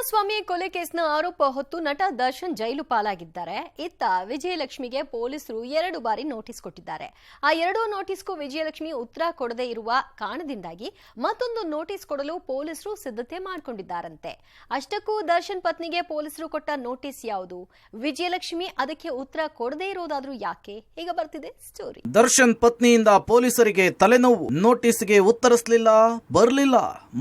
ರೇಣುಕಾಸ್ವಾಮಿ ಕೊಲೆ ಕೇಸ್ನ ಆರೋಪ ಹೊತ್ತು ನಟ ದರ್ಶನ್ ಜೈಲು ಪಾಲಾಗಿದ್ದಾರೆ. ಇತ್ತ ವಿಜಯಲಕ್ಷ್ಮಿಗೆ ಪೊಲೀಸರು 2 ಬಾರಿ ನೋಟಿಸ್ ಕೊಟ್ಟಿದ್ದಾರೆ. ಆ 2 ನೋಟಿಸ್ಗೂ ವಿಜಯಲಕ್ಷ್ಮಿ ಉತ್ತರ ಕೊಡದೇ ಇರುವ ಕಾರಣದಿಂದಾಗಿ ಮತ್ತೊಂದು ನೋಟಿಸ್ ಕೊಡಲು ಪೊಲೀಸರು ಸಿದ್ಧತೆ ಮಾಡಿಕೊಂಡಿದ್ದಾರಂತೆ. ಅಷ್ಟಕ್ಕೂ ದರ್ಶನ್ ಪತ್ನಿಗೆ ಪೊಲೀಸರು ಕೊಟ್ಟ ನೋಟಿಸ್ ಯಾವುದು? ವಿಜಯಲಕ್ಷ್ಮಿ ಅದಕ್ಕೆ ಉತ್ತರ ಕೊಡದೇ ಇರೋದಾದ್ರೂ ಯಾಕೆ? ಈಗ ಬರ್ತಿದೆ ಸ್ಟೋರಿ. ದರ್ಶನ್ ಪತ್ನಿಯಿಂದ ಪೊಲೀಸರಿಗೆ ತಲೆನೋವು. ನೋಟಿಸ್ಗೆ ಉತ್ತರಿಸಲಿಲ್ಲ, ಬರಲಿಲ್ಲ.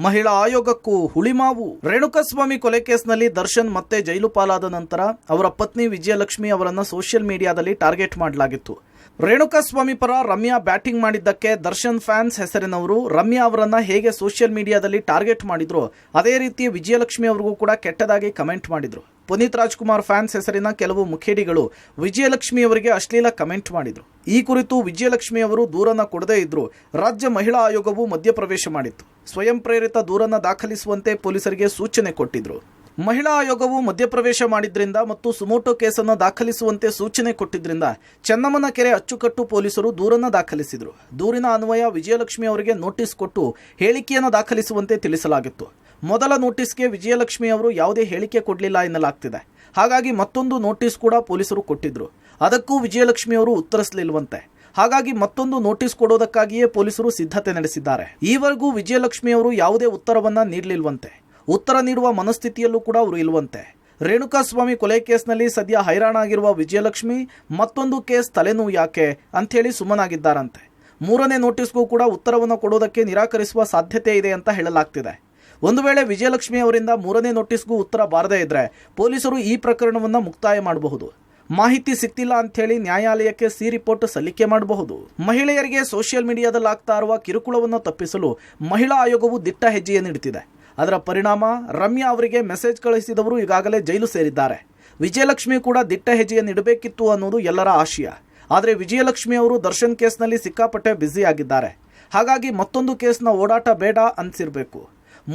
ಮಹಿಳಾ ಆಯೋಗಕ್ಕೂ ಹುಳಿಮಾವು. ರೇಣುಕಾಸ್ವಾಮಿ ಕೊಲೆ ಕೇಸ್ನಲ್ಲಿ ದರ್ಶನ್ ಮತ್ತೆ ಜೈಲು ಪಾಲಾದ ನಂತರ ಅವರ ಪತ್ನಿ ವಿಜಯಲಕ್ಷ್ಮಿ ಅವರನ್ನ ಸೋಷಿಯಲ್ ಮೀಡಿಯಾದಲ್ಲಿ ಟಾರ್ಗೆಟ್ ಮಾಡಲಾಗಿತ್ತು. ರೇಣುಕಾಸ್ವಾಮಿ ಪರ ರಮ್ಯಾ ಬ್ಯಾಟಿಂಗ್ ಮಾಡಿದ್ದಕ್ಕೆ ದರ್ಶನ್ ಫ್ಯಾನ್ಸ್ ಹೆಸರಿನವರು ರಮ್ಯಾ ಅವರನ್ನ ಹೇಗೆ ಸೋಷಿಯಲ್ ಮೀಡಿಯಾದಲ್ಲಿ ಟಾರ್ಗೆಟ್ ಮಾಡಿದ್ರು, ಅದೇ ರೀತಿ ವಿಜಯಲಕ್ಷ್ಮಿ ಅವರಿಗೂ ಕೂಡ ಕೆಟ್ಟದಾಗಿ ಕಮೆಂಟ್ ಮಾಡಿದ್ರು. ಪುನೀತ್ ರಾಜ್ಕುಮಾರ್ ಫ್ಯಾನ್ಸ್ ಹೆಸರಿನ ಕೆಲವು ಮುಖೇಡಿಗಳು ವಿಜಯಲಕ್ಷ್ಮಿ ಅವರಿಗೆ ಅಶ್ಲೀಲ ಕಮೆಂಟ್ ಮಾಡಿದ್ರು. ಈ ಕುರಿತು ವಿಜಯಲಕ್ಷ್ಮಿ ಅವರು ದೂರನ್ನ ಕೊಡದೇ ಇದ್ರು ರಾಜ್ಯ ಮಹಿಳಾ ಆಯೋಗವು ಮಧ್ಯಪ್ರವೇಶ ಮಾಡಿತ್ತು. ಸ್ವಯಂ ಪ್ರೇರಿತ ದೂರನ್ನ ದಾಖಲಿಸುವಂತೆ ಪೊಲೀಸರಿಗೆ ಸೂಚನೆ ಕೊಟ್ಟಿದ್ರು. ಮಹಿಳಾ ಆಯೋಗವು ಮಧ್ಯಪ್ರವೇಶ ಮಾಡಿದ್ರಿಂದ ಮತ್ತು ಸುಮೋಟೋ ಕೇಸನ್ನು ದಾಖಲಿಸುವಂತೆ ಸೂಚನೆ ಕೊಟ್ಟಿದ್ರಿಂದ ಚೆನ್ನಮ್ಮನ ಕೆರೆ ಅಚ್ಚುಕಟ್ಟು ಪೊಲೀಸರು ದೂರನ್ನ ದಾಖಲಿಸಿದ್ರು. ದೂರಿನ ಅನ್ವಯ ವಿಜಯಲಕ್ಷ್ಮಿ ಅವರಿಗೆ ನೋಟಿಸ್ ಕೊಟ್ಟು ಹೇಳಿಕೆಯನ್ನು ದಾಖಲಿಸುವಂತೆ ತಿಳಿಸಲಾಗಿತ್ತು. ಮೊದಲ ನೋಟಿಸ್ಗೆ ವಿಜಯಲಕ್ಷ್ಮಿ ಅವರು ಯಾವುದೇ ಹೇಳಿಕೆ ಕೊಡಲಿಲ್ಲ ಎನ್ನಲಾಗ್ತಿದೆ. ಹಾಗಾಗಿ ಮತ್ತೊಂದು ನೋಟಿಸ್ ಕೂಡ ಪೊಲೀಸರು ಕೊಟ್ಟಿದ್ರು. ಅದಕ್ಕೂ ವಿಜಯಲಕ್ಷ್ಮಿ ಅವರು ಉತ್ತರಿಸಲಿಲ್ವಂತೆ. ಹಾಗಾಗಿ ಮತ್ತೊಂದು ನೋಟಿಸ್ ಕೊಡೋದಕ್ಕಾಗಿಯೇ ಪೊಲೀಸರು ಸಿದ್ಧತೆ ನಡೆಸಿದ್ದಾರೆ. ಈವರೆಗೂ ವಿಜಯಲಕ್ಷ್ಮಿ ಅವರು ಯಾವುದೇ ಉತ್ತರವನ್ನ ನೀಡಲಿಲ್ವಂತೆ. ಉತ್ತರ ನೀಡುವ ಮನಸ್ಥಿತಿಯಲ್ಲೂ ಕೂಡ ಅವರು ಇಲ್ವಂತೆ. ರೇಣುಕಾಸ್ವಾಮಿ ಕೊಲೆ ಕೇಸ್ನಲ್ಲಿ ಸದ್ಯ ಹೈರಾಣಾಗಿರುವ ವಿಜಯಲಕ್ಷ್ಮಿ ಮತ್ತೊಂದು ಕೇಸ್ ತಲೆನೋವು ಯಾಕೆ ಅಂಥೇಳಿ ಸುಮ್ಮನಾಗಿದ್ದಾರಂತೆ. 3ನೇ ನೋಟಿಸ್ಗೂ ಕೂಡ ಉತ್ತರವನ್ನು ಕೊಡೋದಕ್ಕೆ ನಿರಾಕರಿಸುವ ಸಾಧ್ಯತೆ ಇದೆ ಅಂತ ಹೇಳಲಾಗ್ತಿದೆ. ಒಂದು ವೇಳೆ ವಿಜಯಲಕ್ಷ್ಮಿ ಅವರಿಂದ 3ನೇ ನೋಟಿಸ್ಗೂ ಉತ್ತರ ಬಾರದೇ ಇದ್ರೆ ಪೊಲೀಸರು ಈ ಪ್ರಕರಣವನ್ನು ಮುಕ್ತಾಯ ಮಾಡಬಹುದು. ಮಾಹಿತಿ ಸಿಕ್ತಿಲ್ಲ ಅಂಥೇಳಿ ನ್ಯಾಯಾಲಯಕ್ಕೆ ಸಿ ರಿಪೋರ್ಟ್ ಸಲ್ಲಿಕೆ ಮಾಡಬಹುದು. ಮಹಿಳೆಯರಿಗೆ ಸೋಷಿಯಲ್ ಮೀಡಿಯಾದಲ್ಲಿ ಆಗ್ತಾ ಇರುವ ಕಿರುಕುಳವನ್ನು ತಪ್ಪಿಸಲು ಮಹಿಳಾ ಆಯೋಗವು ದಿಟ್ಟ ಹೆಜ್ಜೆಯನ್ನಿಡುತ್ತಿದೆ. ಅದರ ಪರಿಣಾಮ ರಮ್ಯಾ ಅವರಿಗೆ ಮೆಸೇಜ್ ಕಳಿಸಿದವರು ಈಗಾಗಲೇ ಜೈಲು ಸೇರಿದ್ದಾರೆ. ವಿಜಯಲಕ್ಷ್ಮಿ ಕೂಡ ದಿಟ್ಟ ಹೆಜ್ಜೆಯನ್ನಿಡಬೇಕಿತ್ತು ಅನ್ನೋದು ಎಲ್ಲರ ಆಶಯ. ಆದರೆ ವಿಜಯಲಕ್ಷ್ಮಿ ಅವರು ದರ್ಶನ್ ಕೇಸ್ನಲ್ಲಿ ಸಿಕ್ಕಾಪಟ್ಟೆ ಬ್ಯುಸಿ ಆಗಿದ್ದಾರೆ. ಹಾಗಾಗಿ ಮತ್ತೊಂದು ಕೇಸ್ನ ಓಡಾಟ ಬೇಡ ಅನ್ಸಿರ್ಬೇಕು.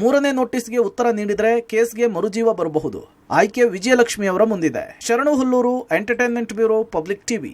3ನೇ ನೋಟಿಸ್ಗೆ ಉತ್ತರ ನೀಡಿದರೆ ಕೇಸ್ಗೆ ಮರುಜೀವ ಬರಬಹುದು. ಆಯ್ಕೆ ವಿಜಯಲಕ್ಷ್ಮಿ ಅವರ ಮುಂದಿದೆ. ಶರಣು Hulluru, entertainment bureau, public TV.